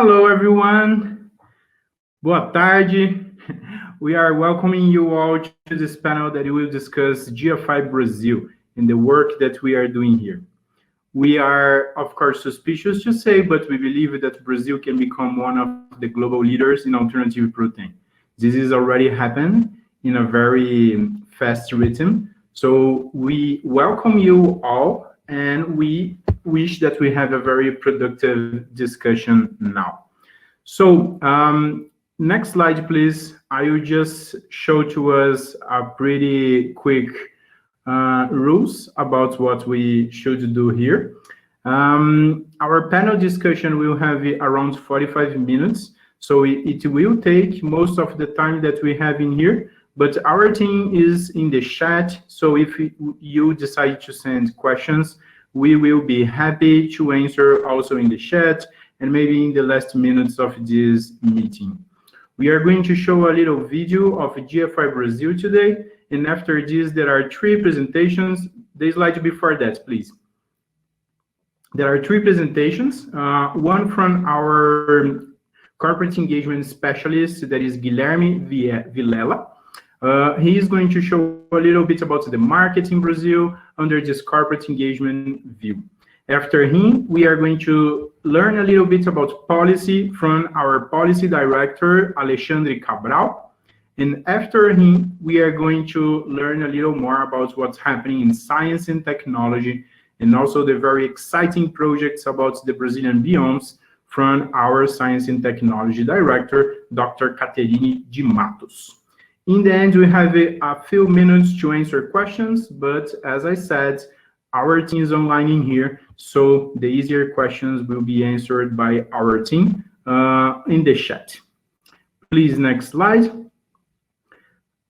Hello, everyone. Boa tarde. We are welcoming you all to this panel that will discuss GFI Brazil and the work that we are doing here. We are, of course, suspicious to say, but we believe that Brazil can become one of the global leaders in alternative protein. This is already happened in a very fast rhythm. So we welcome you all, and we wish that we have a very productive discussion now. So next slide, please. I will just show to us a pretty quick rules about what we should do here. Our panel discussion will have around 45 minutes, so it will take most of the time that we have in here, but our team is in the chat, so if you decide to send questions, we will be happy to answer also in the chat and maybe in the last minutes of this meeting. We are going to show a little video of GFI Brazil today, and after this, there are 3 presentations. The slide before that, please. There are 3 presentations, one from our corporate engagement specialist, that is Guilherme Vilela. He is going to show a little bit about the market in Brazil under this corporate engagement view. After him, we are going to learn a little bit about policy from our policy director, Alexandre Cabral. And after him, we are going to learn a little more about what's happening in science and technology, and also the very exciting projects about the Brazilian biomes from our science and technology director, Dr. Katherine de Matos. In the end, we have a few minutes to answer questions, but as I said, our team is online in here, so the easier questions will be answered by our team in the chat. Please, next slide.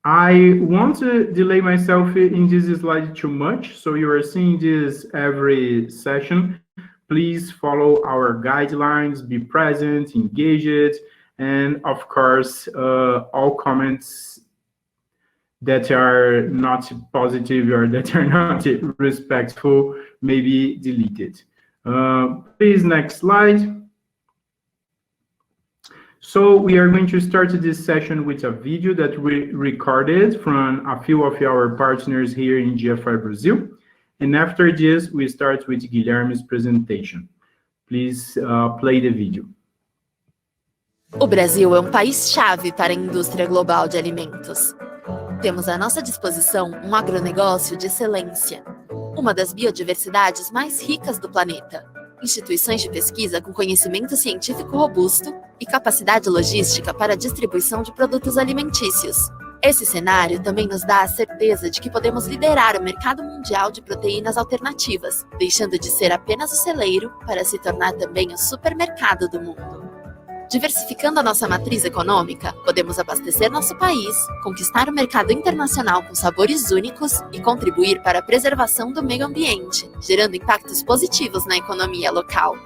I won't delay myself in this slide too much, so you are seeing this every session. Please follow our guidelines, be present, engage it, and of course, all comments that are not positive or that are not respectful may be deleted. Please, next slide. So we are going to start this session with a video that we recorded from a few of our partners here in GFI Brazil. And after this, we start with Guilherme's presentation. Please play the video. O Brasil é país-chave para a indústria global de alimentos. Temos à nossa disposição um agronegócio de excelência, uma das biodiversidades mais ricas do planeta, instituições de pesquisa com conhecimento científico robusto e capacidade logística para a distribuição de produtos alimentícios. Esse cenário também nos dá a certeza de que podemos liderar o mercado mundial de proteínas alternativas, deixando de ser apenas o celeiro para se tornar também o supermercado do mundo. Diversificando a nossa matriz econômica, podemos abastecer nosso país, conquistar o mercado internacional com sabores únicos e contribuir para a preservação do meio ambiente, gerando impactos positivos na economia local.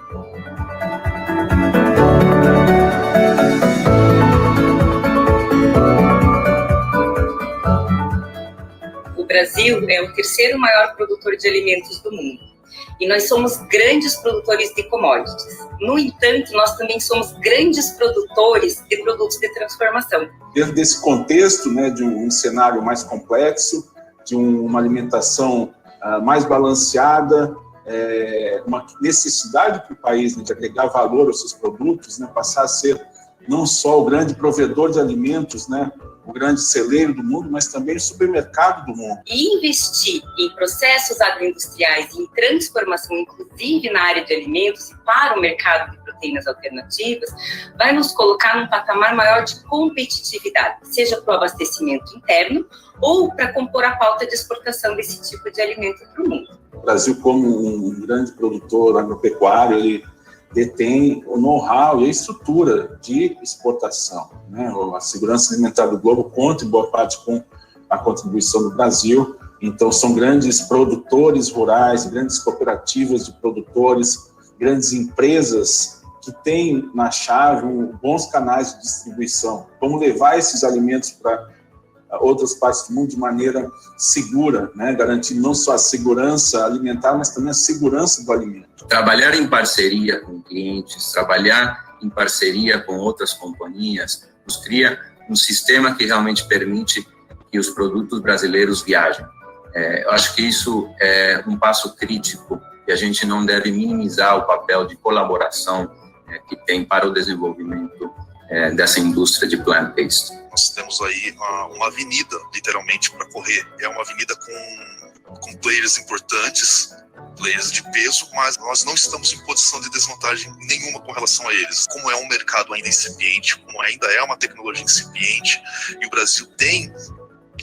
O Brasil é o terceiro maior produtor de alimentos do mundo. E nós somos grandes produtores de commodities. No entanto, nós também somos grandes produtores de produtos de transformação. Dentro desse contexto, né, de um cenário mais complexo, de uma alimentação mais balanceada, uma necessidade para o país, né, de agregar valor aos seus produtos, né, passar a ser não só o grande provedor de alimentos, né, o grande celeiro do mundo, mas também o supermercado do mundo. E investir em processos agroindustriais e em transformação, inclusive na área de alimentos e para o mercado de proteínas alternativas, vai nos colocar num patamar maior de competitividade, seja para o abastecimento interno ou para compor a pauta de exportação desse tipo de alimento para o mundo. O Brasil, como um grande produtor agropecuário, ele detém o know-how e a estrutura de exportação, né? A segurança alimentar do globo conta em boa parte com a contribuição do Brasil. Então, são grandes produtores rurais, grandes cooperativas de produtores, grandes empresas que têm na chave bons canais de distribuição. Como levar esses alimentos para outras partes do mundo de maneira segura, né? Garantindo não só a segurança alimentar, mas também a segurança do alimento. Trabalhar em parceria com clientes, trabalhar em parceria com outras companhias, nos cria um sistema que realmente permite que os produtos brasileiros viajem. Eu acho que isso é um passo crítico e a gente não deve minimizar o papel de colaboração que tem para o desenvolvimento dessa indústria de plant-based. Nós temos aí uma avenida, literalmente, para correr. É uma avenida com players importantes, players de peso, mas nós não estamos em posição de desvantagem nenhuma com relação a eles. Como é um mercado ainda incipiente, como ainda é uma tecnologia incipiente, e o Brasil tem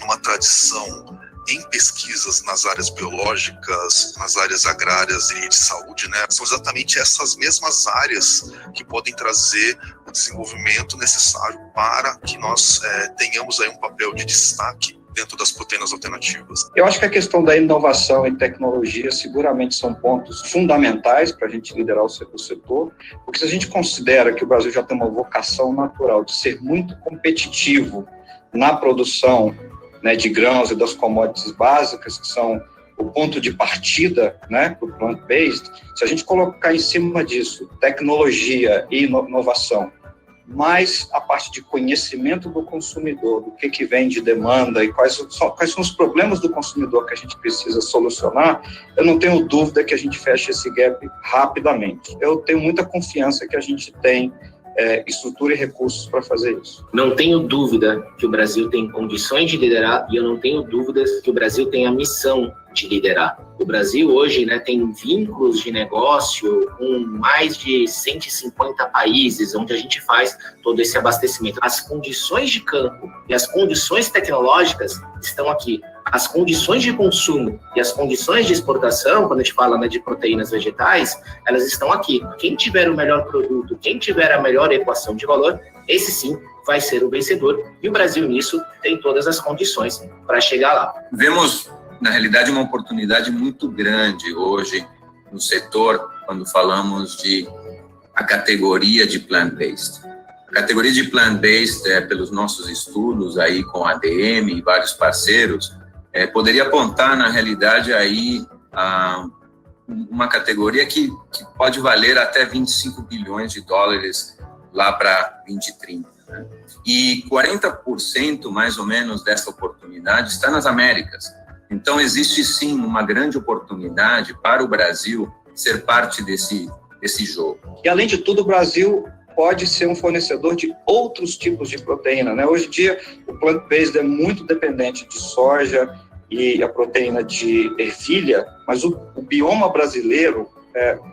uma tradição em pesquisas nas áreas biológicas, nas áreas agrárias e de saúde, né? São exatamente essas mesmas áreas que podem trazer o desenvolvimento necessário para que nós tenhamos aí um papel de destaque dentro das proteínas alternativas. Eu acho que a questão da inovação e tecnologia seguramente são pontos fundamentais para a gente liderar o setor, porque se a gente considera que o Brasil já tem uma vocação natural de ser muito competitivo na produção, né, de grãos e das commodities básicas, que são o ponto de partida, né, para o plant-based, se a gente colocar em cima disso tecnologia e inovação, mais a parte de conhecimento do consumidor, do que vem de demanda e quais são os problemas do consumidor que a gente precisa solucionar, eu não tenho dúvida que a gente fecha esse gap rapidamente. Eu tenho muita confiança que a gente tem estrutura e recursos para fazer isso. Não tenho dúvida que o Brasil tem condições de liderar e eu não tenho dúvidas que o Brasil tem a missão de liderar. O Brasil hoje, né, tem vínculos de negócio com mais de 150 países, onde a gente faz todo esse abastecimento. As condições de campo e as condições tecnológicas estão aqui. As condições de consumo e as condições de exportação, quando a gente fala, né, de proteínas vegetais, elas estão aqui. Quem tiver o melhor produto, quem tiver a melhor equação de valor, esse sim vai ser o vencedor. E o Brasil, nisso, tem todas as condições para chegar lá. Vemos, na realidade, uma oportunidade muito grande hoje no setor, quando falamos de a categoria de plant-based. A categoria de plant-based, pelos nossos estudos aí com a ADM e vários parceiros, poderia apontar, na realidade, aí uma categoria que pode valer até 25 bilhões de dólares lá para 2030. Né? E 40%, mais ou menos, dessa oportunidade está nas Américas. Então, existe, sim, uma grande oportunidade para o Brasil ser parte desse jogo. E, além de tudo, o Brasil pode ser um fornecedor de outros tipos de proteína, né? Hoje em dia, o plant-based é muito dependente de soja e a proteína de ervilha, mas o bioma brasileiro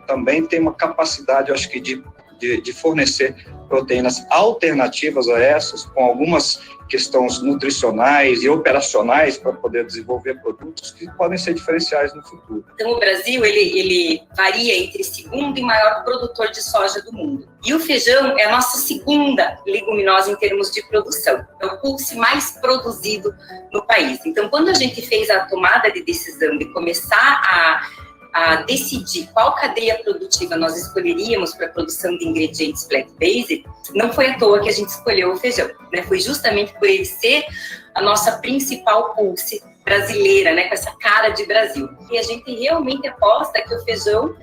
também tem uma capacidade, eu acho que, de fornecer proteínas alternativas a essas, com algumas questões nutricionais e operacionais para poder desenvolver produtos que podem ser diferenciais no futuro. Então, o Brasil, ele varia entre segundo e maior produtor de soja do mundo. E o feijão é a nossa segunda leguminosa em termos de produção. É o pulse mais produzido no país. Então, quando a gente fez a tomada de decisão de começar a decidir qual cadeia produtiva nós escolheríamos para a produção de ingredientes plant-based, não foi à toa que a gente escolheu o feijão, né? Foi justamente por ele ser a nossa principal pulse brasileira, né? Com essa cara de Brasil. E a gente realmente aposta que o feijão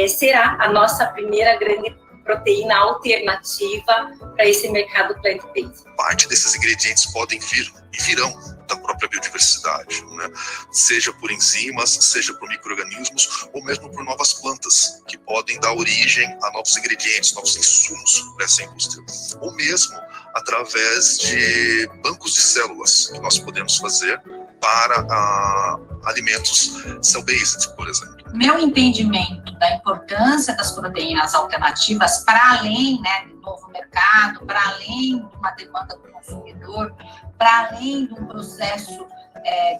será a nossa primeira grande proteína alternativa para esse mercado plant-based. Parte desses ingredientes podem vir e virão da própria biodiversidade, né? Seja por enzimas, seja por micro-organismos, ou mesmo por novas plantas, que podem dar origem a novos ingredientes, novos insumos para essa indústria. Ou mesmo através de bancos de células que nós podemos fazer para alimentos cell-based, por exemplo. Meu entendimento da importância das proteínas alternativas para além, né, do novo mercado, para além de uma demanda do consumidor, para além de um processo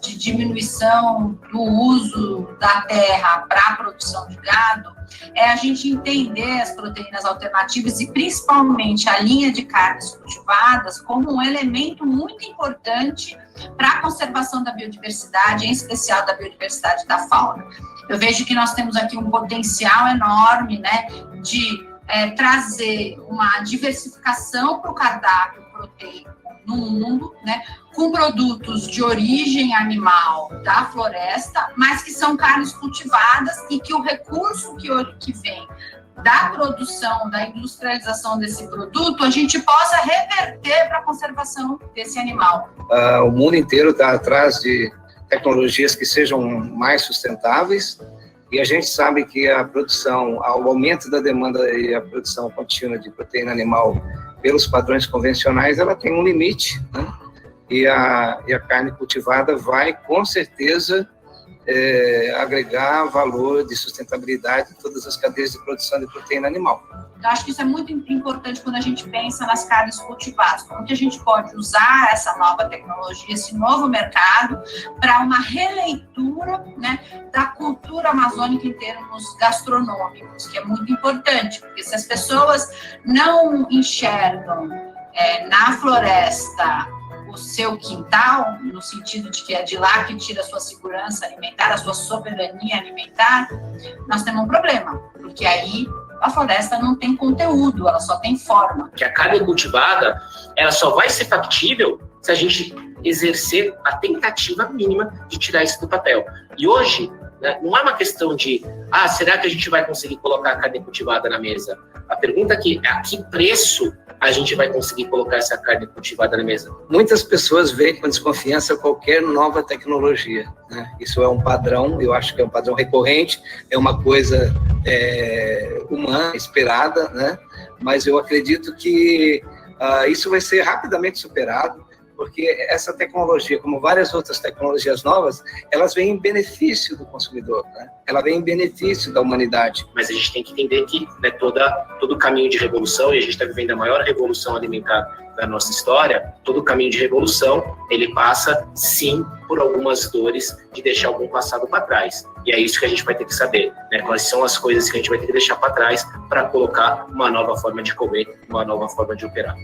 de diminuição do uso da terra para a produção de gado, é a gente entender as proteínas alternativas e principalmente a linha de carnes cultivadas como um elemento muito importante para a conservação da biodiversidade, em especial da biodiversidade da fauna. Eu vejo que nós temos aqui um potencial enorme, né, de trazer uma diversificação para o cardápio proteico no mundo, né, com produtos de origem animal da floresta, mas que são carnes cultivadas e que o recurso que vem da produção, da industrialização desse produto, a gente possa reverter para a conservação desse animal. O mundo inteiro está atrás de tecnologias que sejam mais sustentáveis, e a gente sabe que a produção, o aumento da demanda e a produção contínua de proteína animal pelos padrões convencionais, ela tem um limite, né? E a carne cultivada vai, com certeza, agregar valor de sustentabilidade em todas as cadeias de produção de proteína animal. Eu acho que isso é muito importante quando a gente pensa nas carnes cultivadas, como que a gente pode usar essa nova tecnologia, esse novo mercado, para uma releitura, né, da cultura amazônica em termos gastronômicos, que é muito importante, porque se as pessoas não enxergam na floresta o seu quintal, no sentido de que é de lá que tira a sua segurança alimentar, a sua soberania alimentar, nós temos um problema, porque aí a floresta não tem conteúdo, ela só tem forma. Que a carne cultivada, ela só vai ser factível se a gente exercer a tentativa mínima de tirar isso do papel. E hoje, né, não é uma questão de, será que a gente vai conseguir colocar a carne cultivada na mesa? A pergunta aqui é a que preço a gente vai conseguir colocar essa carne cultivada na mesa? Muitas pessoas veem com desconfiança qualquer nova tecnologia, né? Isso é um padrão, eu acho que é um padrão recorrente, é uma coisa humana, esperada, né? Mas eu acredito que isso vai ser rapidamente superado, porque essa tecnologia, como várias outras tecnologias novas, elas vêm em benefício do consumidor, né? Ela vem em benefício da humanidade. Mas a gente tem que entender que, né, todo o caminho de revolução, e a gente está vivendo a maior revolução alimentar da nossa história, todo o caminho de revolução, ele passa, sim, por algumas dores de deixar algum passado para trás. E é isso que a gente vai ter que saber, né? Quais são as coisas que a gente vai ter que deixar para trás para colocar uma nova forma de comer, uma nova forma de operar.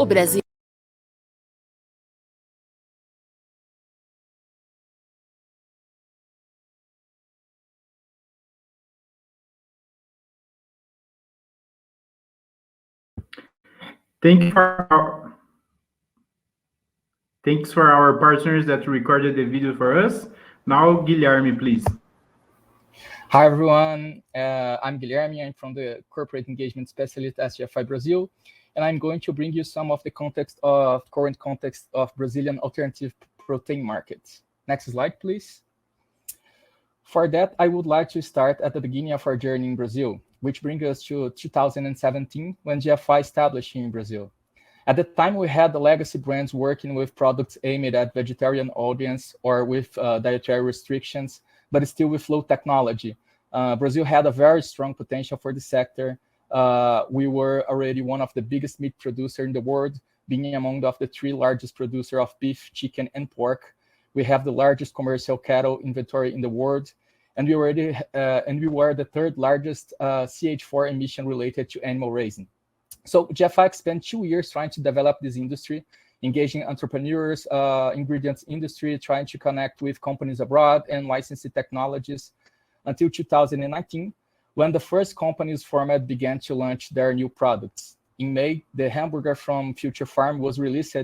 O Brasil Thanks for our partners that recorded the video for us. Now, Guilherme, please. Hi, everyone. I'm Guilherme. I'm from the Corporate Engagement Specialist at GFI Brazil, and I'm going to bring you some of the current context of Brazilian alternative protein markets. Next slide, please. For that, I would like to start at the beginning of our journey in Brazil, which brings us to 2017, when GFI established here in Brazil. At the time, we had the legacy brands working with products aimed at vegetarian audience or with dietary restrictions, but still with low technology. Brazil had a very strong potential for the sector. We were already one of the biggest meat producers in the world, being among the 3 largest producers of beef, chicken, and pork. We have the largest commercial cattle inventory in the world, and we were the 3rd largest CH4 emission related to animal raising. So GFI spent 2 years trying to develop this industry, engaging entrepreneurs, ingredients industry, trying to connect with companies abroad and licensing technologies until 2019, when the first companies format began to launch their new products. In May, the hamburger from Future Farm was released,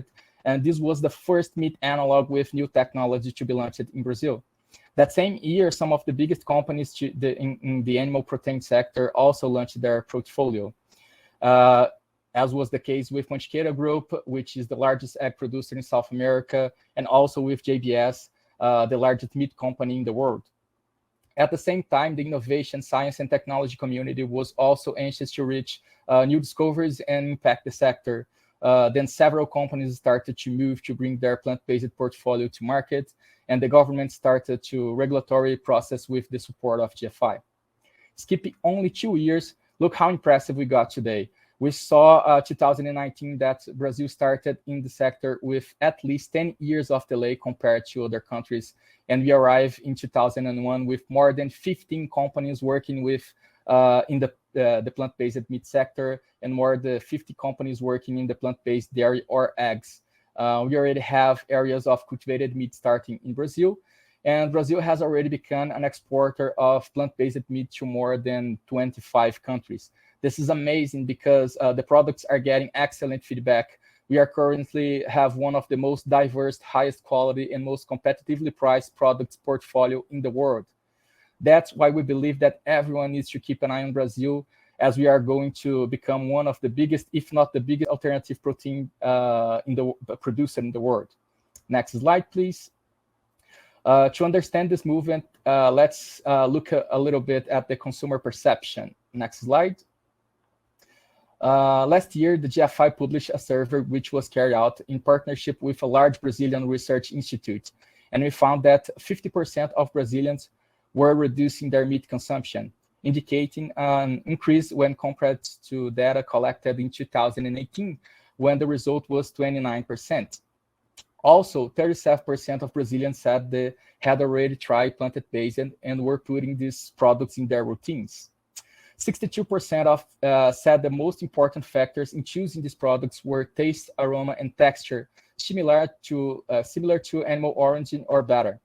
and this was the first meat analog with new technology to be launched in Brazil. That same year, some of the biggest companies in the animal protein sector also launched their portfolio. As was the case with Mantiqueira Group, which is the largest egg producer in South America, and also with JBS, the largest meat company in the world. At the same time, the innovation, science, and technology community was also anxious to reach new discoveries and impact the sector. Then several companies started to move to bring their plant-based portfolio to market, and the government started to regulatory process with the support of GFI. Skipping only 2 years, look how impressive we got today. We saw 2019 that Brazil started in the sector with at least 10 years of delay compared to other countries. And we arrived in 2001 with more than 15 companies working with in the plant-based meat sector, and more than 50 companies working in the plant-based dairy or eggs. We already have areas of cultivated meat starting in Brazil. And Brazil has already become an exporter of plant-based meat to more than 25 countries. This is amazing because the products are getting excellent feedback. We are currently have one of the most diverse, highest quality, and most competitively priced products portfolio in the world. That's why we believe that everyone needs to keep an eye on Brazil, as we are going to become one of the biggest, if not the biggest, alternative protein producer in the world. Next slide, please. To understand this movement, let's look a little bit at the consumer perception. Next slide. Last year, the GFI published a survey which was carried out in partnership with a large Brazilian research institute. And we found that 50% of Brazilians were reducing their meat consumption, indicating an increase when compared to data collected in 2018, when the result was 29%. Also, 37% of Brazilians said they had already tried plant-based and were putting these products in their routines. 62% of said the most important factors in choosing these products were taste, aroma, and texture, similar to animal origin or better.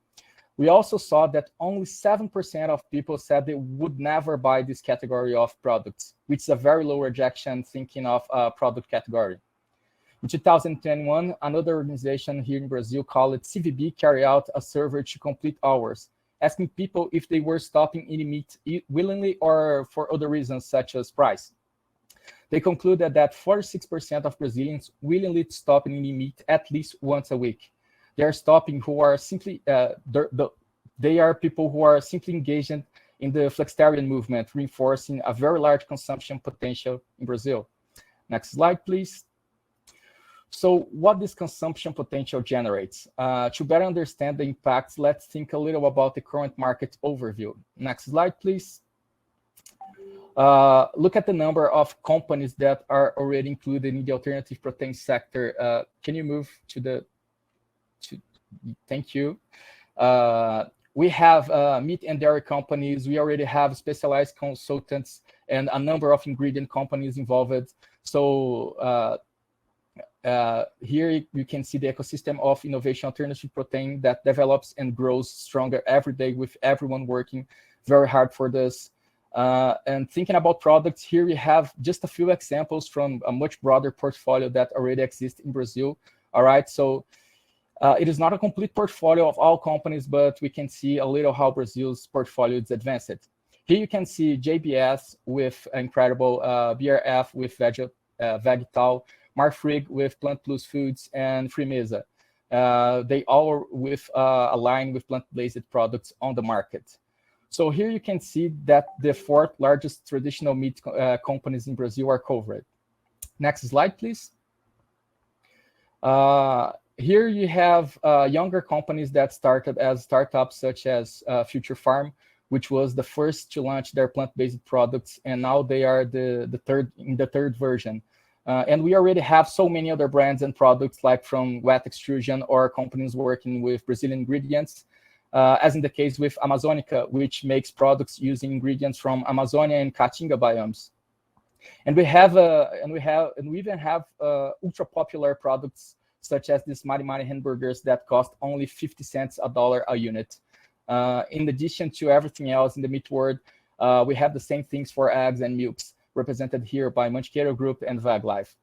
We also saw that only 7% of people said they would never buy this category of products, which is a very low rejection thinking of a product category. In 2021, another organization here in Brazil called CVB carried out a survey to complete hours, asking people if they were stopping eating meat willingly or for other reasons such as price. They concluded that 46% of Brazilians willingly stop eating meat at least once a week. They are stopping who are simply, they are people who are simply engaged in the flexitarian movement, reinforcing a very large consumption potential in Brazil. Next slide, please. So what this consumption potential generates? To better understand the impacts, let's think a little about the current market overview. Next slide, please. Look at the number of companies that are already included in the alternative protein sector. Can you move to the, thank you. We have meat and dairy companies. We already have specialized consultants and a number of ingredient companies involved. So here you can see the ecosystem of innovation alternative protein that develops and grows stronger every day, with everyone working very hard for this. And thinking about products, here we have just a few examples from a much broader portfolio that already exists in Brazil. All right, so it is not a complete portfolio of all companies, but we can see a little how Brazil's portfolio is advanced. Here you can see JBS with incredible, BRF with Vegetal, Marfrig with Plant Plus Foods, and Frimeza. They all with a line with plant-based products on the market. So here you can see that the 4th largest traditional meat companies in Brazil are covered. Next slide, please. Here you have younger companies that started as startups, such as Future Farm, which was the first to launch their plant-based products, and now they are the third version. And we already have so many other brands and products, like from wet extrusion or companies working with Brazilian ingredients, as in the case with Amazonica, which makes products using ingredients from Amazonia and Caatinga biomes. And we even have ultra popular products such as these Mari Mari hamburgers that cost only 50 cents $1 a unit. In addition to everything else in the meat world, we have the same things for eggs and milks, represented here by Mantiqueiro Group and VagLife.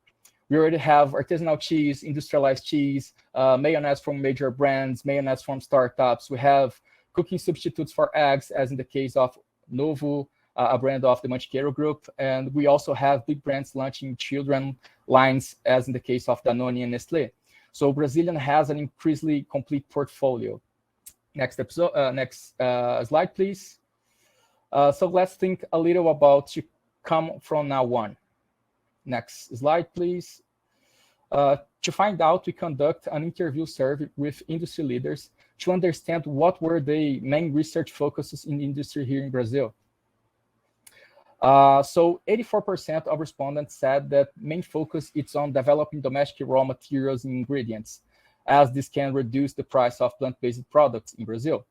We already have artisanal cheese, industrialized cheese, mayonnaise from major brands, mayonnaise from startups. We have cooking substitutes for eggs, as in the case of Novo, a brand of the Mantiqueiro Group. And we also have big brands launching children lines, as in the case of Danone and Nestlé. So Brazilian has an increasingly complete portfolio. Next slide, please. So let's think a little about to come from now on. Next slide, please. To find out, we conduct an interview survey with industry leaders to understand what were the main research focuses in the industry here in Brazil. So 84% of respondents said that main focus is on developing domestic raw materials and ingredients, as this can reduce the price of plant-based products in Brazil.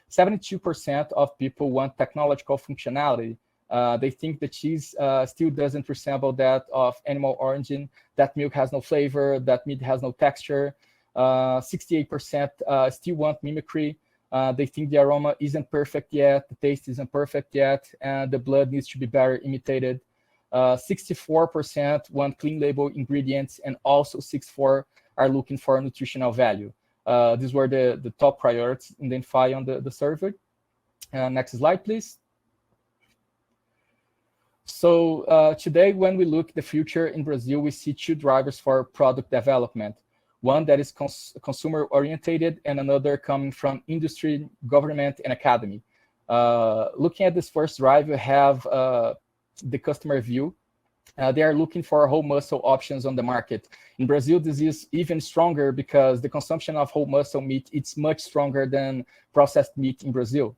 72% of people want technological functionality. They think the cheese still doesn't resemble that of animal origin, that milk has no flavor, that meat has no texture. 68% still want mimicry. They think the aroma isn't perfect yet, the taste isn't perfect yet, and the blood needs to be better imitated. 64% want clean label ingredients, and also 64% are looking for nutritional value. These were the top priorities identified on the survey. Next slide, please. So today, when we look at the future in Brazil, we see two drivers for product development. One that is consumer-orientated, and another coming from industry, government, and academy. Looking at this first drive, we have the customer view. They are looking for whole muscle options on the market. In Brazil, this is even stronger because the consumption of whole muscle meat is much stronger than processed meat in Brazil.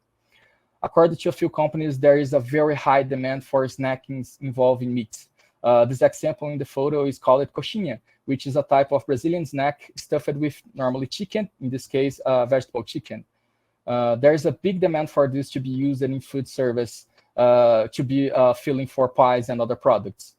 According to a few companies, there is a very high demand for snacking involving meat. This example in the photo is called coxinha, which is a type of Brazilian snack stuffed with normally chicken, in this case, vegetable chicken. There is a big demand for this to be used in food service, to be filling for pies and other products.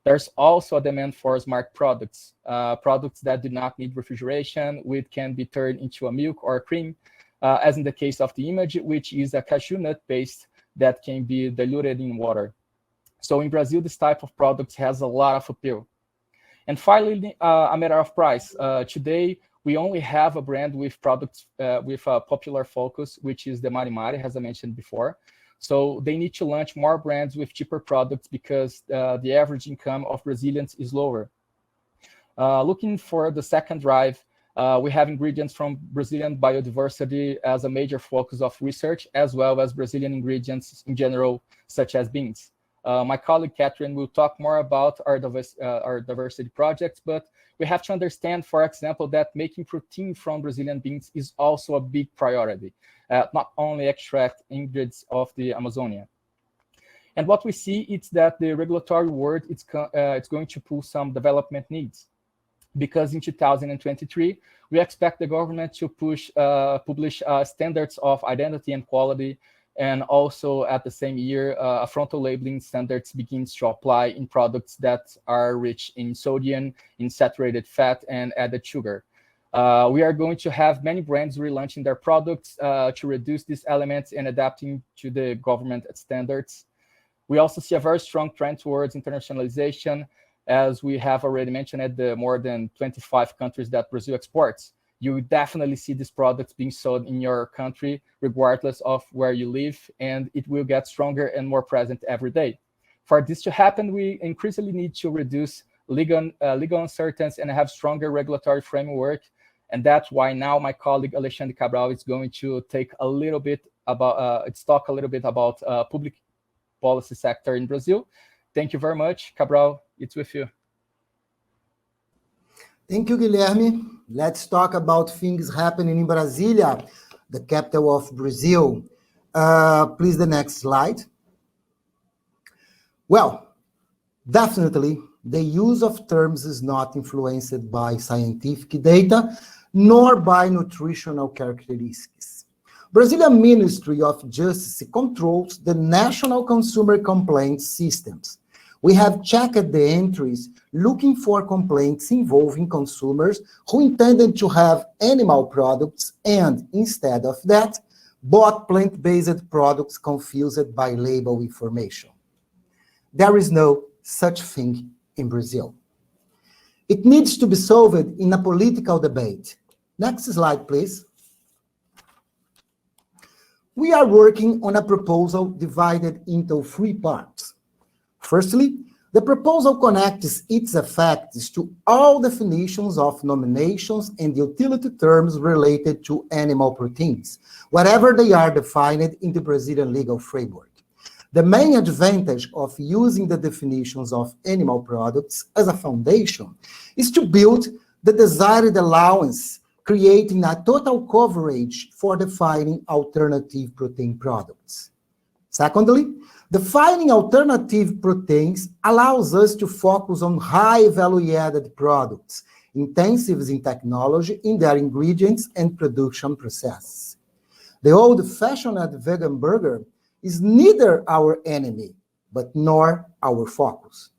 There's also a demand for smart products, products that do not need refrigeration, which can be turned into a milk or a cream, as in the case of the image, which is a cashew nut paste that can be diluted in water. So in Brazil, this type of product has a lot of appeal. And finally, a matter of price. Today, we only have a brand with products with a popular focus, which is the Mari Mari, as I mentioned before. So they need to launch more brands with cheaper products because the average income of Brazilians is lower. Looking for the second drive, we have ingredients from Brazilian biodiversity as a major focus of research, as well as Brazilian ingredients in general, such as beans. My colleague Katherine will talk more about our diversity projects, but we have to understand, for example, that making protein from Brazilian beans is also a big priority, not only extract ingredients of the Amazonia. And what we see is that the regulatory world it's going to pull some development needs, because in 2023, we expect the government to publish standards of identity and quality. And also at the same year, frontal labeling standards begins to apply in products that are rich in sodium, in saturated fat, and added sugar. We are going to have many brands relaunching their products to reduce these elements and adapting to the government standards. We also see a very strong trend towards internationalization, as we have already mentioned at the more than 25 countries that Brazil exports. You will definitely see these products being sold in your country, regardless of where you live, and it will get stronger and more present every day. For this to happen, we increasingly need to reduce legal uncertainties and have stronger regulatory framework, and that's why now my colleague Alexandre Cabral is going to take a little bit about, talk a little bit about public policy sector in Brazil. Thank you very much. Cabral, it's with you. Thank you, Guilherme. Let's talk about things happening in Brasília, the capital of Brazil. Please, the next slide. Well, definitely, the use of terms is not influenced by scientific data, nor by nutritional characteristics. Brazilian Ministry of Justice controls the national consumer complaint systems. We have checked the entries looking for complaints involving consumers who intended to have animal products and, instead of that, bought plant-based products confused by label information. There is no such thing in Brazil. It needs to be solved in a political debate. Next slide, please. We are working on a proposal divided into 3 parts. Firstly, the proposal connects its effects to all definitions of nominations and utility terms related to animal proteins, wherever they are defined in the Brazilian legal framework. The main advantage of using the definitions of animal products as a foundation is to build the desired allowance, creating a total coverage for defining alternative protein products. Secondly, defining alternative proteins allows us to focus on high value-added products, intensive in technology in their ingredients and production processes. The old-fashioned vegan burger is neither our enemy, but nor our focus.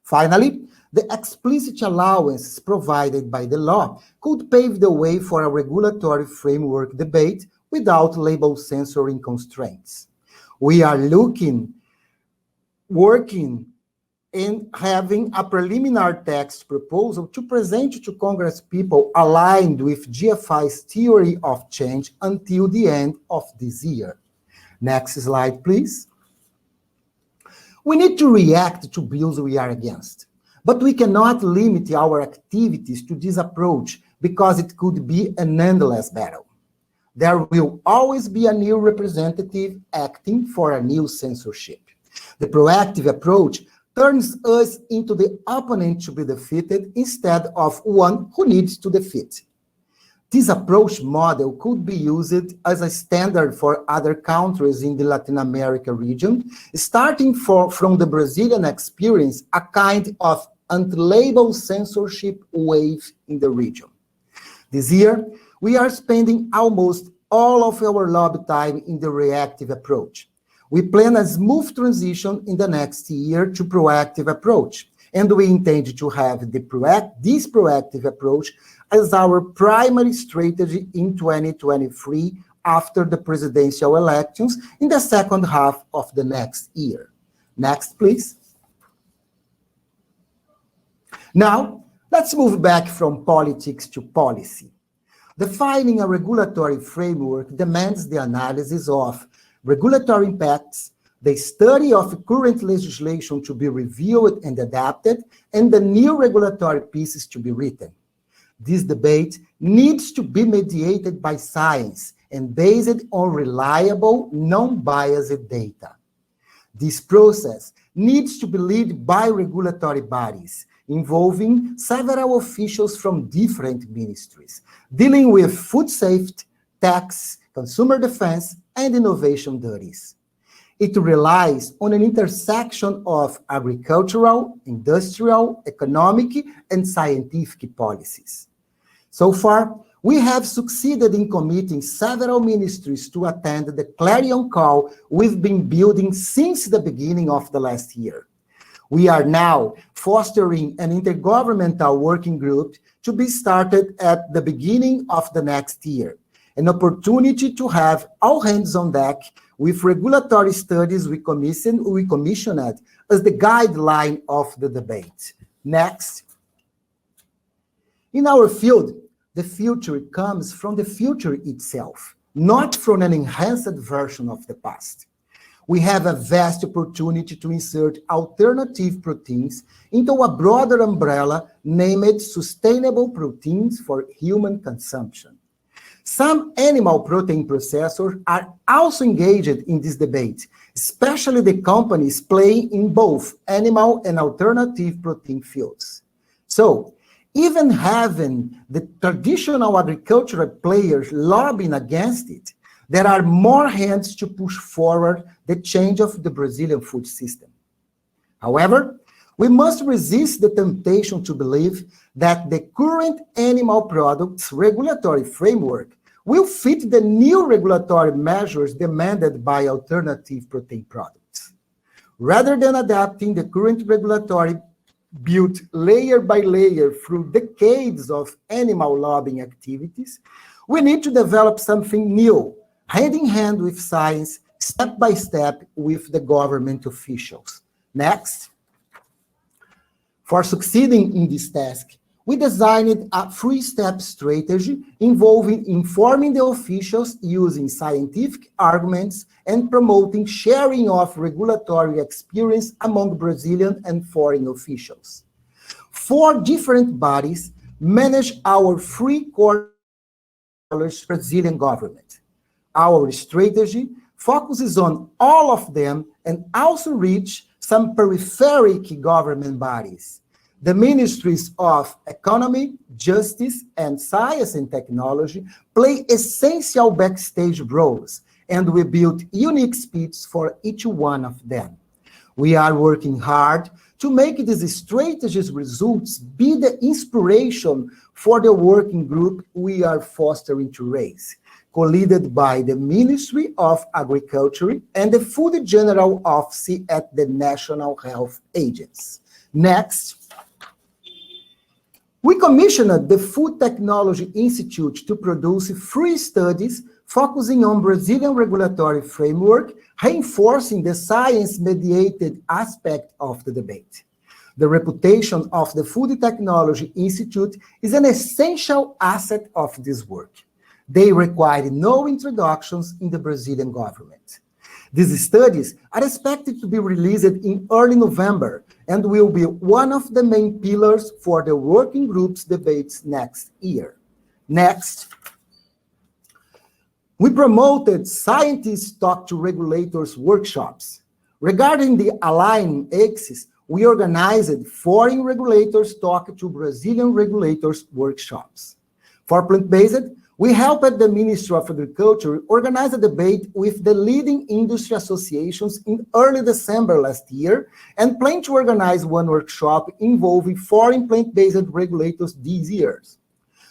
Finally, the explicit allowances provided by the law could pave the way for a regulatory framework debate without label censoring constraints. We are working in having a preliminary text proposal to present to Congress people aligned with GFI's theory of change until the end of this year. Next slide, please. We need to react to bills we are against, but we cannot limit our activities to this approach because it could be an endless battle. There will always be a new representative acting for a new censorship. The proactive approach turns us into the opponent to be defeated instead of one who needs to defeat. This approach model could be used as a standard for other countries in the Latin America region, starting from the Brazilian experience, a kind of anti-label censorship wave in the region. This year, we are spending almost all of our lobby time in the reactive approach. We plan a smooth transition in the next year to proactive approach, and we intend to have this proactive approach as our primary strategy in 2023 after the presidential elections in the second half of the next year. Next, please. Now, let's move back from politics to policy. Defining a regulatory framework demands the analysis of regulatory impacts, the study of current legislation to be reviewed and adapted, and the new regulatory pieces to be written. This debate needs to be mediated by science and based on reliable, non-biased data. This process needs to be led by regulatory bodies, involving several officials from different ministries, dealing with food safety, tax, consumer defense, and innovation duties. It relies on an intersection of agricultural, industrial, economic, and scientific policies. So far, we have succeeded in committing several ministries to attend the clarion call we've been building since the beginning of the last year. We are now fostering an intergovernmental working group to be started at the beginning of the next year, an opportunity to have all hands on deck with regulatory studies we commissioned as the guideline of the debate. Next. In our field, the future comes from the future itself, not from an enhanced version of the past. We have a vast opportunity to insert alternative proteins into a broader umbrella named sustainable proteins for human consumption. Some animal protein processors are also engaged in this debate, especially the companies playing in both animal and alternative protein fields. So, even having the traditional agricultural players lobbying against it, there are more hands to push forward the change of the Brazilian food system. However, we must resist the temptation to believe that the current animal products regulatory framework will fit the new regulatory measures demanded by alternative protein products. Rather than adapting the current regulatory built layer by layer through decades of animal lobbying activities, we need to develop something new, hand in hand with science, step by step with the government officials. Next. For succeeding in this task, we designed a three-step strategy involving informing the officials using scientific arguments and promoting sharing of regulatory experience among Brazilian and foreign officials. 4 different bodies manage our 3 core Brazilian government. Our strategy focuses on all of them and also reach some peripheric government bodies. The ministries of economy, justice, and science and technology play essential backstage roles, and we built unique speeches for each one of them. We are working hard to make these strategies results be the inspiration for the working group we are fostering to raise, co-led by the Ministry of Agriculture and the Food General Office at the National Health Agency. Next. We commissioned the Food Technology Institute to produce 3 studies focusing on Brazilian regulatory framework, reinforcing the science-mediated aspect of the debate. The reputation of the Food Technology Institute is an essential asset of this work. They require no introductions in the Brazilian government. These studies are expected to be released in early November and will be one of the main pillars for the working group's debates next year. Next, we promoted Scientists Talk to Regulators workshops. Regarding the Align axis, we organized foreign regulators talk to Brazilian regulators workshops. For plant-based, we helped the Ministry of Agriculture organize a debate with the leading industry associations in early December last year and plan to organize one workshop involving foreign plant-based regulators these years.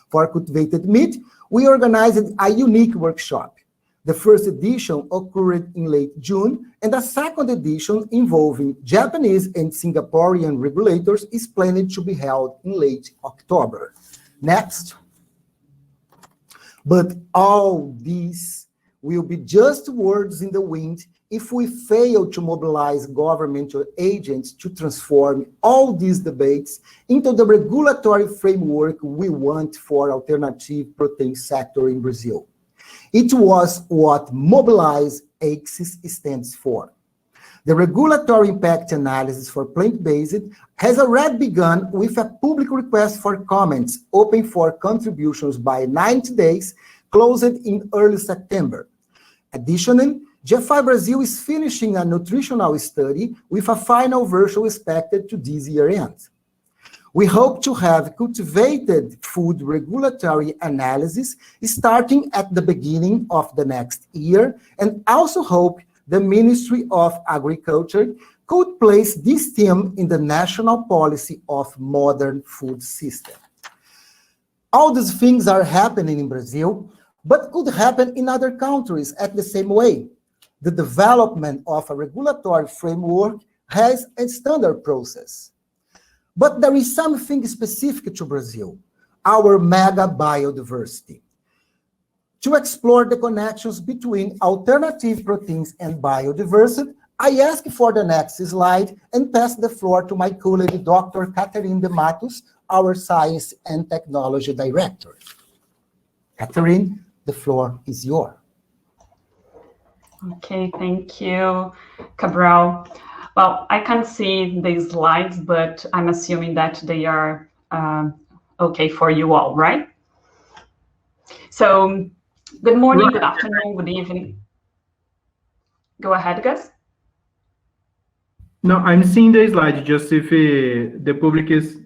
For cultivated meat, we organized a unique workshop. The first edition occurred in late June, and a second edition involving Japanese and Singaporean regulators is planned to be held in late October. Next. But all these will be just words in the wind if we fail to mobilize governmental agents to transform all these debates into the regulatory framework we want for alternative protein sector in Brazil. It was what Mobilize AXIS stands for. The regulatory impact analysis for plant-based has already begun with a public request for comments open for contributions by 90 days, closed in early September. Additionally, GFI Brazil is finishing a nutritional study with a final version expected to this year end. We hope to have cultivated food regulatory analysis starting at the beginning of the next year, and also hope the Ministry of Agriculture could place this theme in the national policy of modern food system. All these things are happening in Brazil, but could happen in other countries at the same way. The development of a regulatory framework has a standard process. But there is something specific to Brazil, our mega biodiversity. To explore the connections between alternative proteins and biodiversity, I ask for the next slide and pass the floor to my colleague, Dr. Katherine de Matos, our Science and Technology Director. Katherine, the floor is yours. Okay, thank you, Cabral. Well, I can't see these slides, but I'm assuming that they are okay for you all, right? So, good morning, good afternoon, good evening. Go ahead, guys. No, I'm seeing the slide, just if the public is,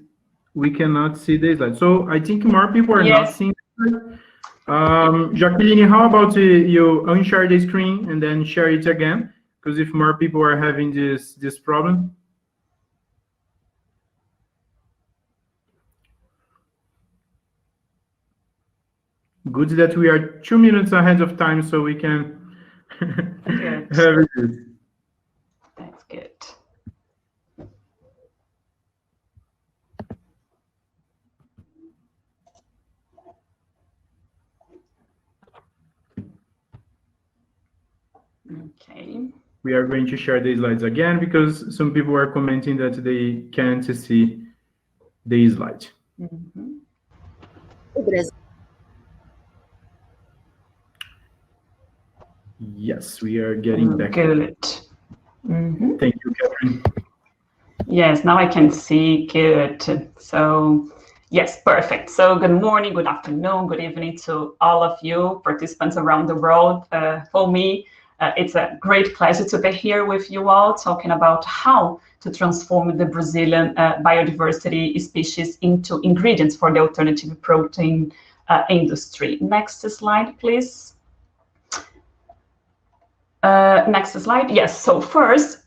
we cannot see the slide. So I think more people are not seeing the slide. Jacqueline, how about you unshare the screen and then share it again? Because if more people are having this problem. Good that we are 2 minutes ahead of time, so we can have it. That's good. Okay. We are going to share the slides again because some people are commenting that they can't see the slide. Mm-hmm. Yes, we are getting back. Good. Mm-hmm. Thank you, Katherine. Yes, now I can see. Good. So, yes, perfect. So, good morning, good afternoon, good evening to all of you participants around the world. For me, it's a great pleasure to be here with you all, talking about how to transform the Brazilian biodiversity species into ingredients for the alternative protein industry. Next slide, please. Next slide. Yes, so first,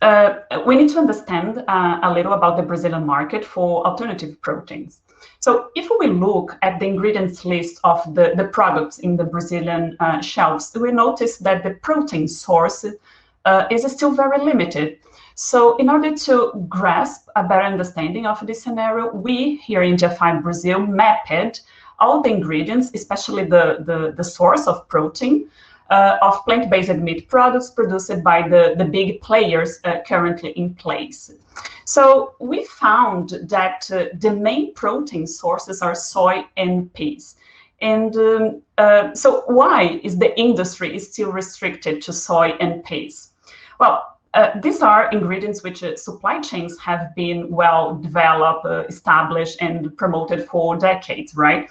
we need to understand a little about the Brazilian market for alternative proteins. So if we look at the ingredients list of the products in the Brazilian shelves, we notice that the protein source is still very limited. So in order to grasp a better understanding of this scenario, we here in GFI Brazil mapped all the ingredients, especially the source of protein, of plant-based meat products produced by the big players currently in place. So we found that the main protein sources are soy and peas. And so why is the industry still restricted to soy and peas? Well, these are ingredients which supply chains have been well developed, established, and promoted for decades, right?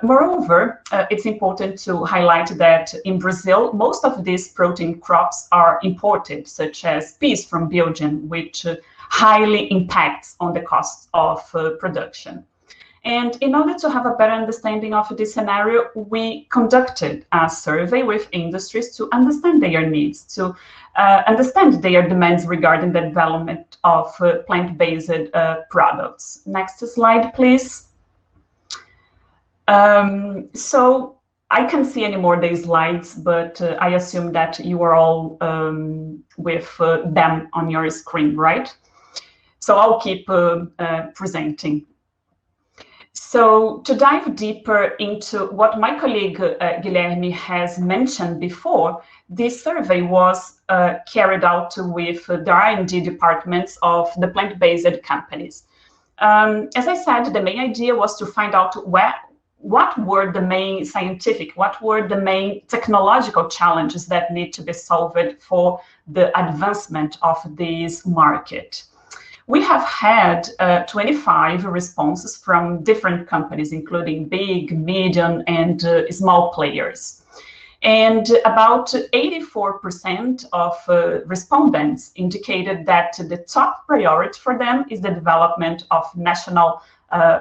Moreover, it's important to highlight that in Brazil, most of these protein crops are imported, such as peas from Belgium, which highly impacts on the cost of production. And in order to have a better understanding of this scenario, we conducted a survey with industries to understand their needs, to understand their demands regarding the development of plant-based products. Next slide, please. So I can't see any more these slides, but I assume that you are all with them on your screen, right? So I'll keep presenting. So to dive deeper into what my colleague Guilherme has mentioned before, this survey was carried out with the R&D departments of the plant-based companies. As I said, the main idea was to find out what were the main scientific, what were the main technological challenges that need to be solved for the advancement of this market. We have had 25 responses from different companies, including big, medium, and small players. And about 84% of respondents indicated that the top priority for them is the development of national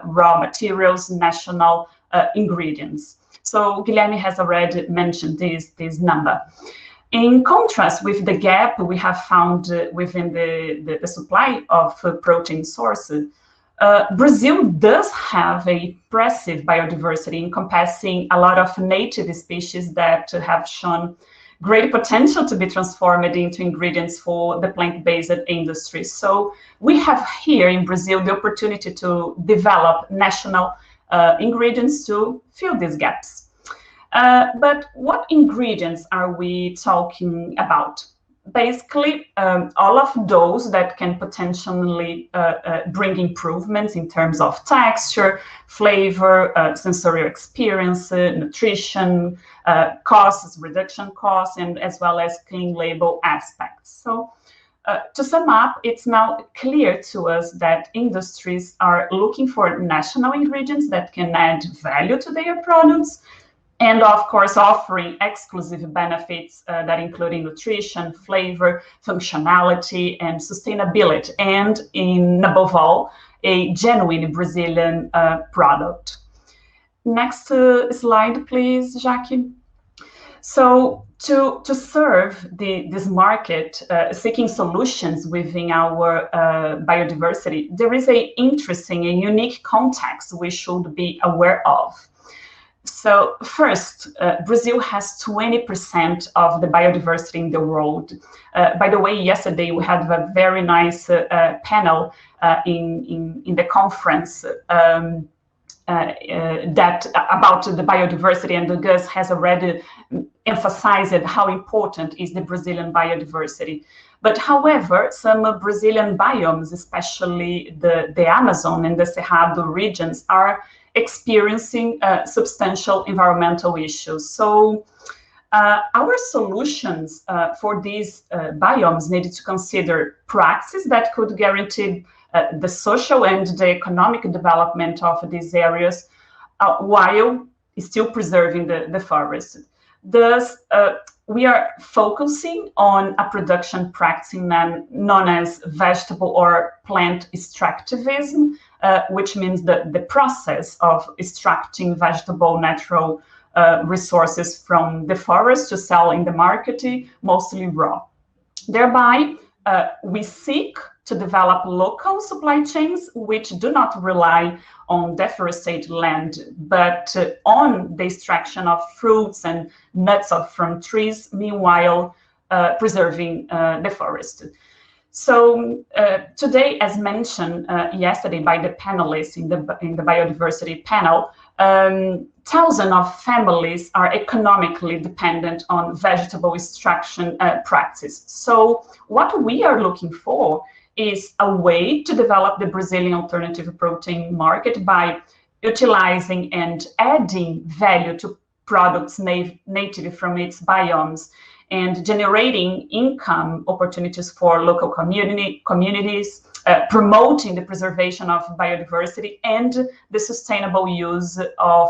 raw materials, national ingredients. So Guilherme has already mentioned this number. In contrast with the gap we have found within the supply of protein sources, Brazil does have a impressive biodiversity encompassing a lot of native species that have shown great potential to be transformed into ingredients for the plant-based industry. So we have here in Brazil the opportunity to develop national ingredients to fill these gaps. But what ingredients are we talking about? Basically, all of those that can potentially bring improvements in terms of texture, flavor, sensorial experience, nutrition, costs, reduction costs, and as well as clean label aspects. So to sum up, it's now clear to us that industries are looking for national ingredients that can add value to their products, and of course offering exclusive benefits that include nutrition, flavor, functionality, and sustainability, and above all, a genuine Brazilian product. Next slide, please, Jackie. So to serve this market, seeking solutions within our biodiversity, there is an interesting and unique context we should be aware of. So first, Brazil has 20% of the biodiversity in the world. By the way, yesterday we had a very nice panel in the conference that about the biodiversity, and Gus has already emphasized how important is the Brazilian biodiversity. But however, some Brazilian biomes, especially the Amazon and the Cerrado regions, are experiencing substantial environmental issues. So our solutions for these biomes needed to consider practices that could guarantee the social and the economic development of these areas while still preserving the forest. Thus, we are focusing on a production practice known as vegetable or plant extractivism, which means the process of extracting vegetable natural resources from the forest to sell in the market, mostly raw. Thereby, we seek to develop local supply chains which do not rely on deforested land, but on the extraction of fruits and nuts from trees, meanwhile preserving the forest. So today, as mentioned yesterday by the panelists in the biodiversity panel, thousands of families are economically dependent on vegetable extraction practice. So what we are looking for is a way to develop the Brazilian alternative protein market by utilizing and adding value to products native from its biomes and generating income opportunities for local communities, promoting the preservation of biodiversity and the sustainable use of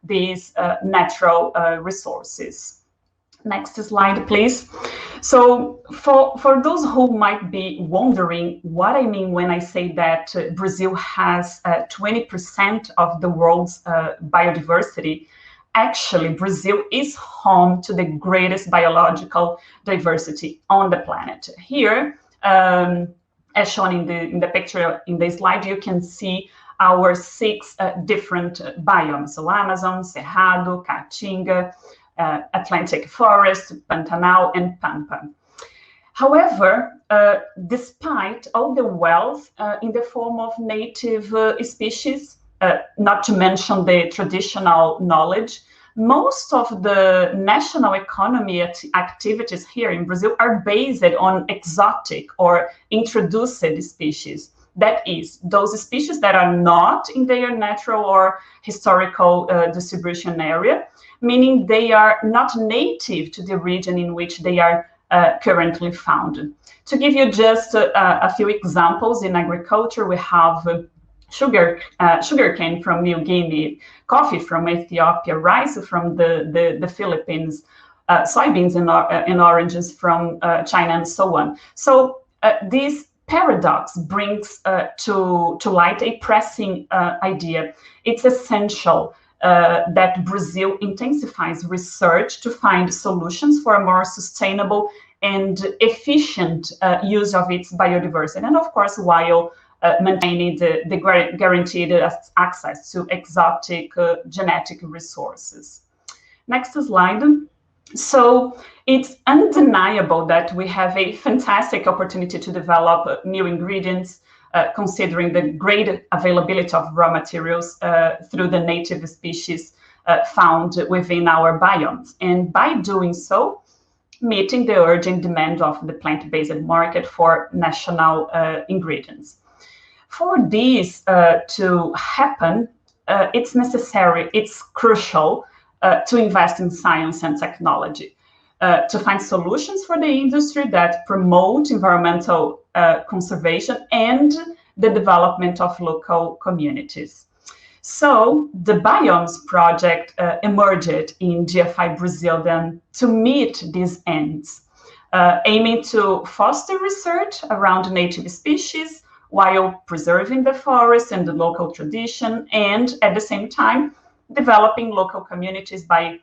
these natural resources. Next slide, please. So for those who might be wondering what I mean when I say that Brazil has 20% of the world's biodiversity, actually, Brazil is home to the greatest biological diversity on the planet. Here, as shown in the picture in the slide, you can see our 6 different biomes. So Amazon, Cerrado, Caatinga, Atlantic Forest, Pantanal, and Pampa. However, despite all the wealth in the form of native species, not to mention the traditional knowledge, most of the national economy activities here in Brazil are based on exotic or introduced species. That is, those species that are not in their natural or historical distribution area, meaning they are not native to the region in which they are currently found. To give you just a few examples, in agriculture, we have sugarcane from New Guinea, coffee from Ethiopia, rice from the Philippines, soybeans and oranges from China, and so on. So this paradox brings to light a pressing idea. It's essential that Brazil intensifies research to find solutions for a more sustainable and efficient use of its biodiversity, and of course, while maintaining the guaranteed access to exotic genetic resources. Next slide. So it's undeniable that we have a fantastic opportunity to develop new ingredients, considering the great availability of raw materials through the native species found within our biomes. And by doing so, meeting the urgent demand of the plant-based market for national ingredients. For this to happen, it's necessary, it's crucial to invest in science and technology, to find solutions for the industry that promote environmental conservation and the development of local communities. So the Biomes Project emerged in GFI Brazil then to meet these ends, aiming to foster research around native species while preserving the forest and the local tradition, and at the same time, developing local communities by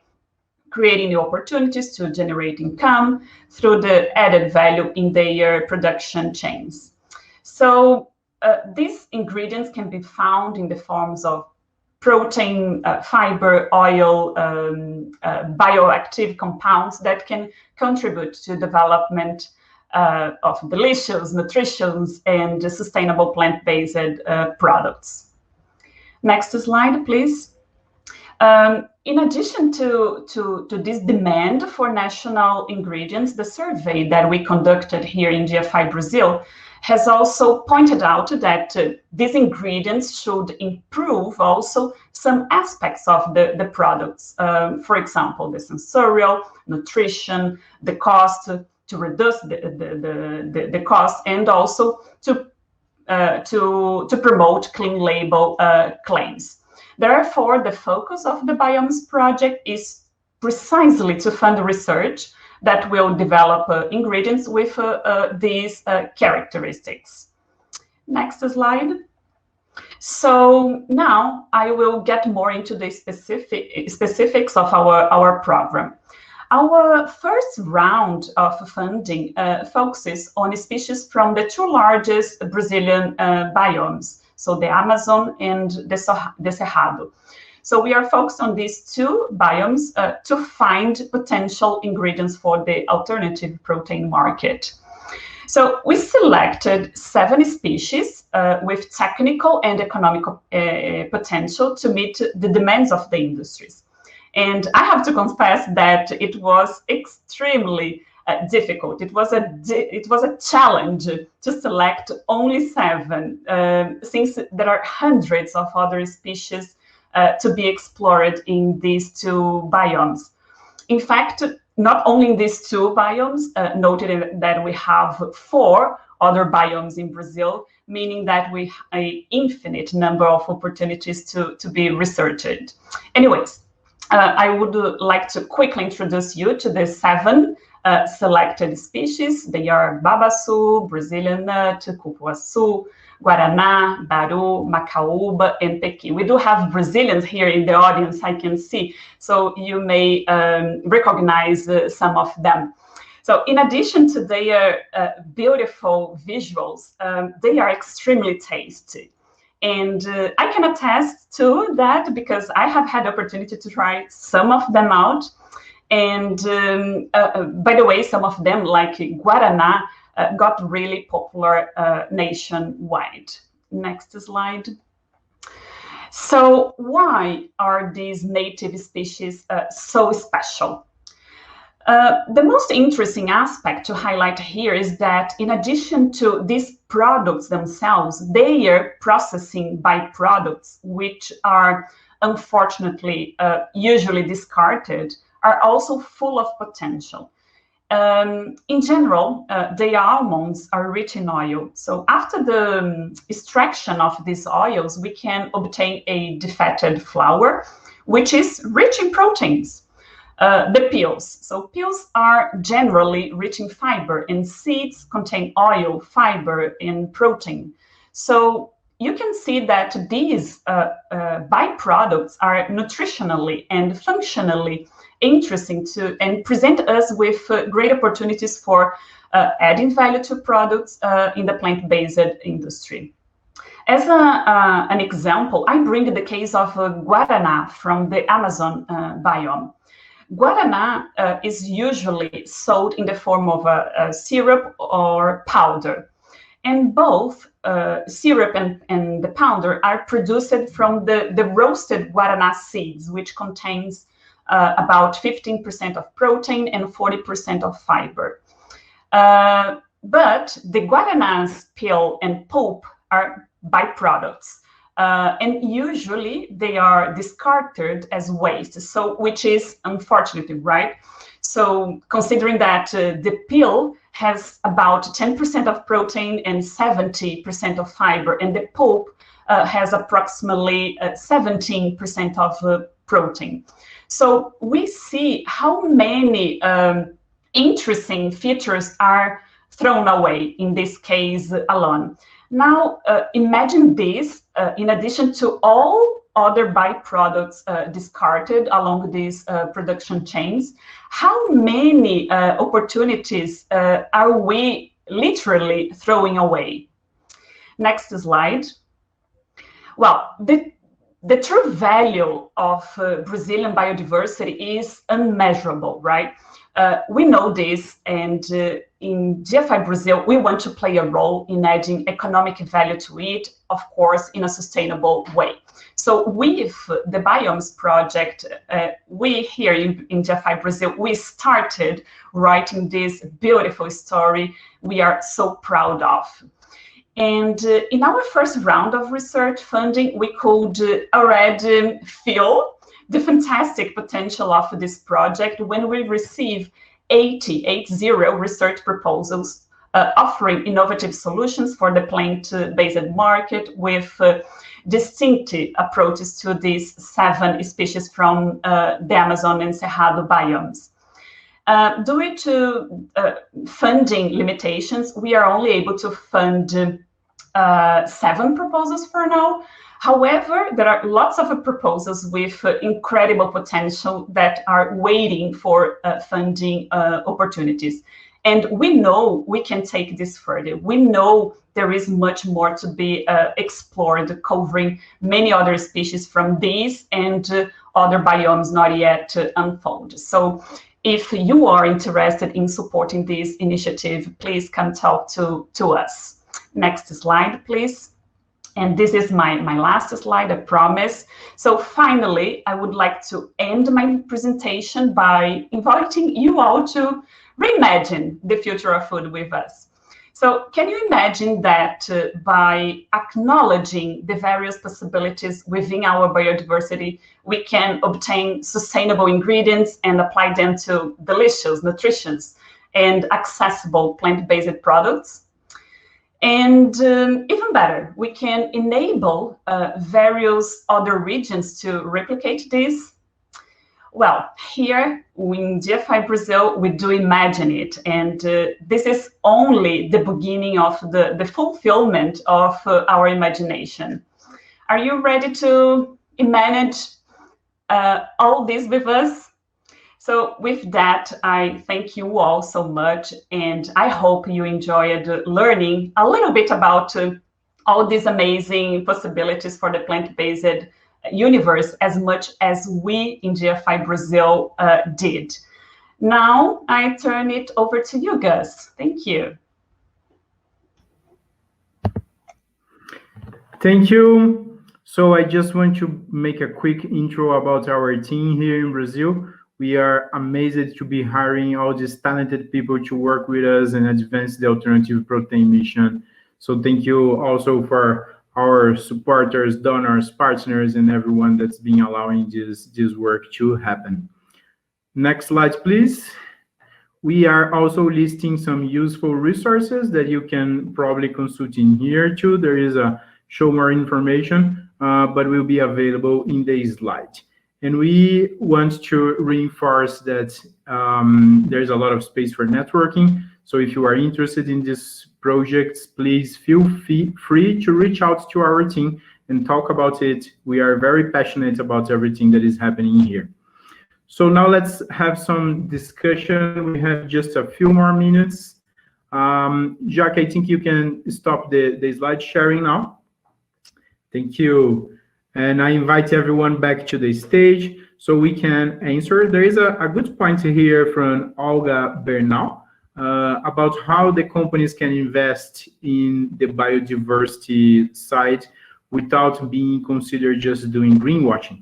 creating new opportunities to generate income through the added value in their production chains. So these ingredients can be found in the forms of protein, fiber, oil, bioactive compounds that can contribute to development of delicious, nutritious, and sustainable plant-based products. Next slide, please. In addition to this demand for national ingredients, the survey that we conducted here in GFI Brazil has also pointed out that these ingredients should improve also some aspects of the products. For example, the sensorial, nutrition, the cost, to reduce the cost, and also to promote clean label claims. Therefore, the focus of the Biomes Project is precisely to fund research that will develop ingredients with these characteristics. Next slide. So now I will get more into the specifics of our program. Our first round of funding focuses on species from the 2 largest Brazilian biomes, so the Amazon and the Cerrado. So we are focused on these 2 biomes to find potential ingredients for the alternative protein market. So we selected 7 species with technical and economical potential to meet the demands of the industries. And I have to confess that it was extremely difficult. It was a challenge to select only 7, since there are hundreds of other species to be explored in these 2 biomes. In fact, not only in these 2 biomes, noted that we have 4 other biomes in Brazil, meaning that we have an infinite number of opportunities to be researched. Anyways, I would like to quickly introduce you to the 7 selected species. They are babaçu, Brazilian nut, cupuaçu, guaraná, baru, macaúba, and pequi. We do have Brazilians here in the audience, I can see, so you may recognize some of them. So in addition to their beautiful visuals, they are extremely tasty. And I can attest to that because I have had the opportunity to try some of them out. And by the way, some of them, like guaraná, got really popular nationwide. Next slide. So why are these native species so special? The most interesting aspect to highlight here is that in addition to these products themselves, their processing byproducts, which are unfortunately usually discarded, are also full of potential. In general, the almonds are rich in oil. So after the extraction of these oils, we can obtain a defatted flour, which is rich in proteins. The peels. So peels are generally rich in fiber, and seeds contain oil, fiber, and protein. So you can see that these byproducts are nutritionally and functionally interesting to and present us with great opportunities for adding value to products in the plant-based industry. As an example, I bring the case of guaraná from the Amazon biome. Guaraná is usually sold in the form of a syrup or powder. And both syrup and the powder are produced from the roasted guaraná seeds, which contains about 15% of protein and 40% of fiber. But the guaraná's peel and pulp are byproducts. And usually they are discarded as waste, so which is unfortunate, right? So considering that the peel has about 10% of protein and 70% of fiber, and the pulp has approximately 17% of protein. So we see how many interesting features are thrown away in this case alone. Now, imagine this, in addition to all other byproducts discarded along these production chains, how many opportunities are we literally throwing away? Next slide. Well, the true value of Brazilian biodiversity is unmeasurable, right? We know this, and in GFI Brazil, we want to play a role in adding economic value to it, of course, in a sustainable way. So with the Biomes Project, we here in GFI Brazil, we started writing this beautiful story we are so proud of. And in our first round of research funding, we could already feel the fantastic potential of this project when we receive 80 research proposals offering innovative solutions for the plant-based market with distinctive approaches to these 7 species from the Amazon and Cerrado biomes. Due to funding limitations, we are only able to fund 7 proposals for now. However, there are lots of proposals with incredible potential that are waiting for funding opportunities. And we know we can take this further. We know there is much more to be explored, covering many other species from these and other biomes not yet unfold. So if you are interested in supporting this initiative, please come talk to us. Next slide, please. And this is my last slide, I promise. So finally, I would like to end my presentation by inviting you all to reimagine the future of food with us. So can you imagine that by acknowledging the various possibilities within our biodiversity, we can obtain sustainable ingredients and apply them to delicious, nutritious, and accessible plant-based products? And even better, we can enable various other regions to replicate this. Well, here in GFI Brazil, we do imagine it. And this is only the beginning of the fulfillment of our imagination. Are you ready to manage all this with us? So with that, I thank you all so much, and I hope you enjoyed learning a little bit about all these amazing possibilities for the plant-based universe as much as we in GFI Brazil did. Now I turn it over to you, Gus. Thank you. Thank you. So I just want to make a quick intro about our team here in Brazil. We are amazed to be hiring all these talented people to work with us and advance the alternative protein mission. So thank you also for our supporters, donors, partners, and everyone that's been allowing this work to happen. Next slide, please. We are also listing some useful resources that you can probably consult in here too. There is a show more information, but will be available in the slide. And we want to reinforce that there's a lot of space for networking. So if you are interested in these projects, please feel free to reach out to our team and talk about it. We are very passionate about everything that is happening here. So now let's have some discussion. We have just a few more minutes. Jacques, I think you can stop the slide sharing now. Thank you. And I invite everyone back to the stage so we can answer. There is a good point here from Olga Bernal about how the companies can invest in the biodiversity side without being considered just doing greenwashing,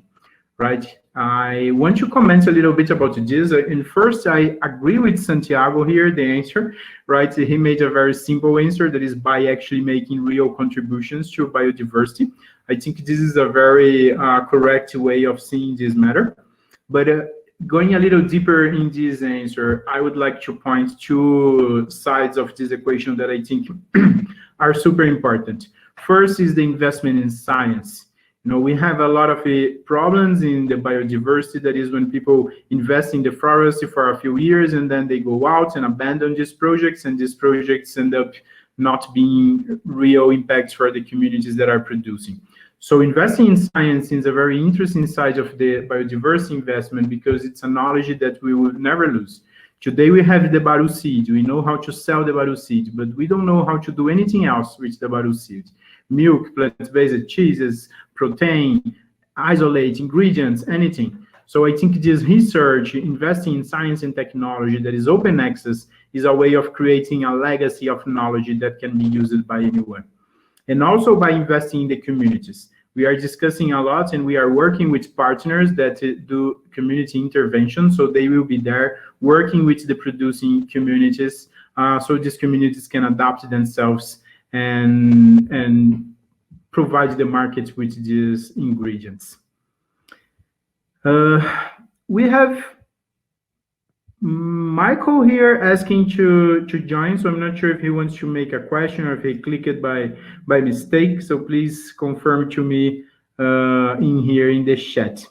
right? I want to comment a little bit about this. And first, I agree with Santiago here, the answer, right? He made a very simple answer, that is by actually making real contributions to biodiversity. I think this is a very correct way of seeing this matter. But going a little deeper in this answer, I would like to point two sides of this equation that I think are super important. First is the investment in science. You know, we have a lot of problems in the biodiversity. That is when people invest in the forest for a few years and then they go out and abandon these projects, and these projects end up not being real impacts for the communities that are producing. So investing in science is a very interesting side of the biodiversity investment because it's a knowledge that we will never lose. Today we have the baru seed. We know how to sell the baru seed, but we don't know how to do anything else with the baru seed. Milk, plant-based cheeses, protein, isolate, ingredients, anything. So I think this research, investing in science and technology that is open access, is a way of creating a legacy of knowledge that can be used by anyone. And also by investing in the communities. We are discussing a lot and we are working with partners that do community intervention. So they will be there working with the producing communities so these communities can adapt themselves and provide the market with these ingredients. We have Michael here asking to join, so I'm not sure if he wants to make a question or if he clicked by mistake. So please confirm to me in here in the chat.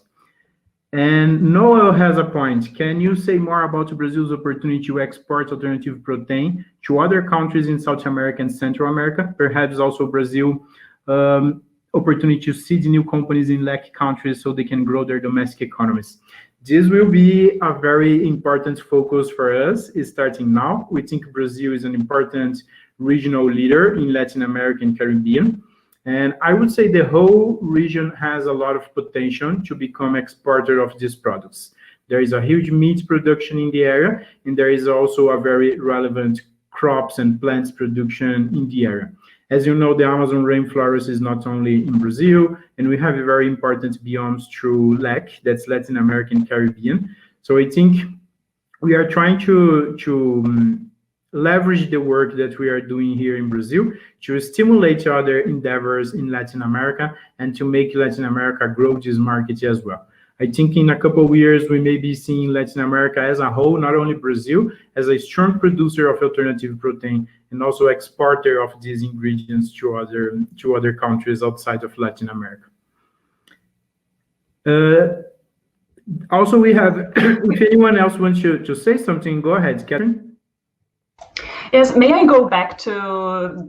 And Noel has a point. Can you say more about Brazil's opportunity to export alternative protein to other countries in South America and Central America? Perhaps also Brazil opportunity to seed new companies in LAC countries so they can grow their domestic economies. This will be a very important focus for us starting now. We think Brazil is an important regional leader in Latin America and Caribbean. And I would say the whole region has a lot of potential to become exporter of these products. There is a huge meat production in the area, and there is also a very relevant crops and plants production in the area. As you know, the Amazon rainforest is not only in Brazil, and we have a very important biomes through LAC, that's Latin American Caribbean. So I think we are trying to leverage the work that we are doing here in Brazil to stimulate other endeavors in Latin America and to make Latin America grow this market as well. I think in a couple of years, we may be seeing Latin America as a whole, not only Brazil, as a strong producer of alternative protein and also exporter of these ingredients to other countries outside of Latin America. Also, we have, if anyone else wants to say something, go ahead, Katherine. Yes, may I go back to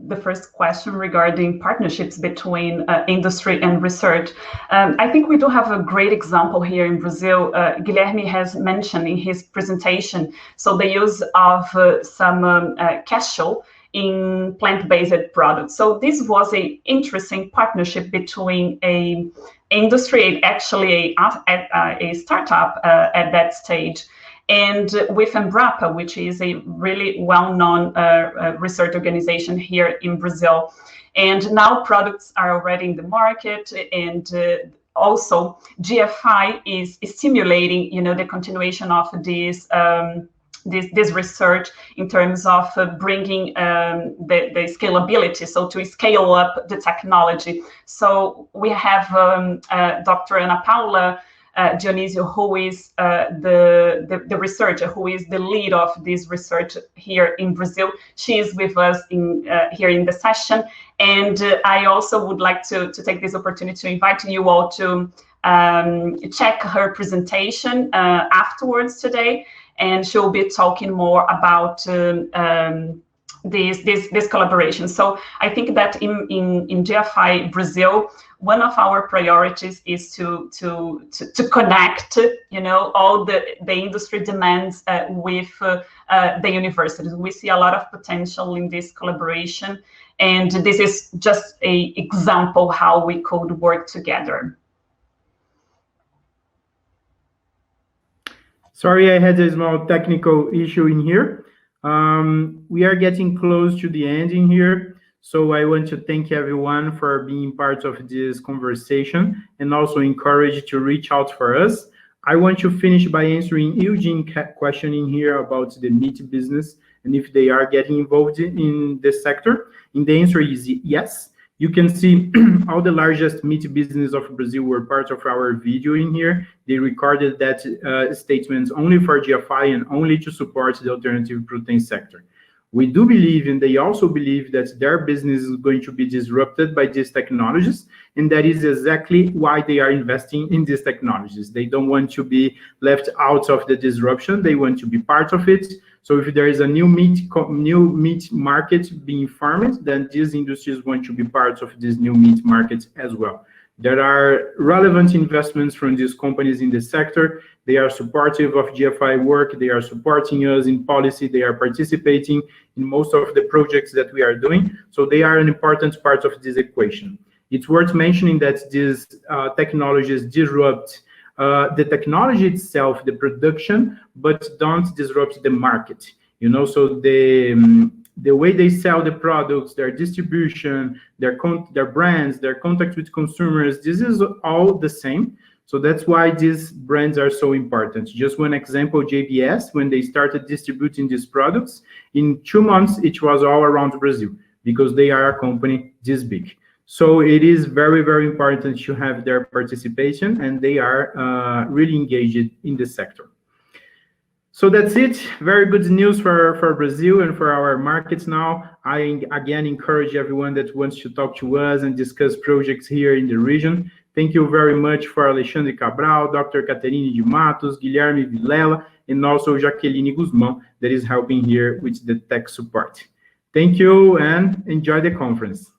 the first question regarding partnerships between industry and research? I think we do have a great example here in Brazil. Guilherme has mentioned in his presentation, so the use of some cashew in plant-based products. So this was an interesting partnership between a industry, actually a startup at that stage, and with Embrapa, which is a really well-known research organization here in Brazil. And now products are already in the market, and also GFI is stimulating, the continuation of this research in terms of bringing the scalability, so to scale up the technology. So we have Dr. Ana Paula Dionisio, who is the researcher, who is the lead of this research here in Brazil. She is with us here in the session. And I also would like to take this opportunity to invite you all to check her presentation afterwards today. And she'll be talking more about this collaboration. So I think that in GFI Brazil, one of our priorities is to connect, all the industry demands with the universities. We see a lot of potential in this collaboration, and this is just an example how we could work together. Sorry, I had a small technical issue in here. We are getting close to the ending here. So I want to thank everyone for being part of this conversation and also encourage to reach out for us. I want to finish by answering Eugene's question in here about the meat business and if they are getting involved in this sector. And the answer is yes. You can see all the largest meat business of Brazil were part of our video in here. They recorded that statements only for GFI and only to support the alternative protein sector. We do believe, and they also believe, that their business is going to be disrupted by these technologies, and that is exactly why they are investing in these technologies. They don't want to be left out of the disruption. They want to be part of it. So if there is a new meat market being formed, then these industries want to be part of this new meat market as well. There are relevant investments from these companies in the sector. They are supportive of GFI work. They are supporting us in policy. They are participating in most of the projects that we are doing. So they are an important part of this equation. It's worth mentioning that these technologies disrupt the technology itself, the production, but don't disrupt the market. So the way they sell the products, their distribution, their brands, their contact with consumers, this is all the same. So that's why these brands are so important. Just one example, JBS, when they started distributing these products, in 2 months, it was all around Brazil because they are a company this big. So it is very, very important to have their participation, and they are really engaged in the sector. So that's it. Very good news for Brazil and for our markets now. I, again, encourage everyone that wants to talk to us and discuss projects here in the region. Thank you very much for Alexandre Cabral, Dr. Katherine de Matos, Guilherme Vilela, and also Jaqueline Guzmão that is helping here with the tech support. Thank you and enjoy the conference.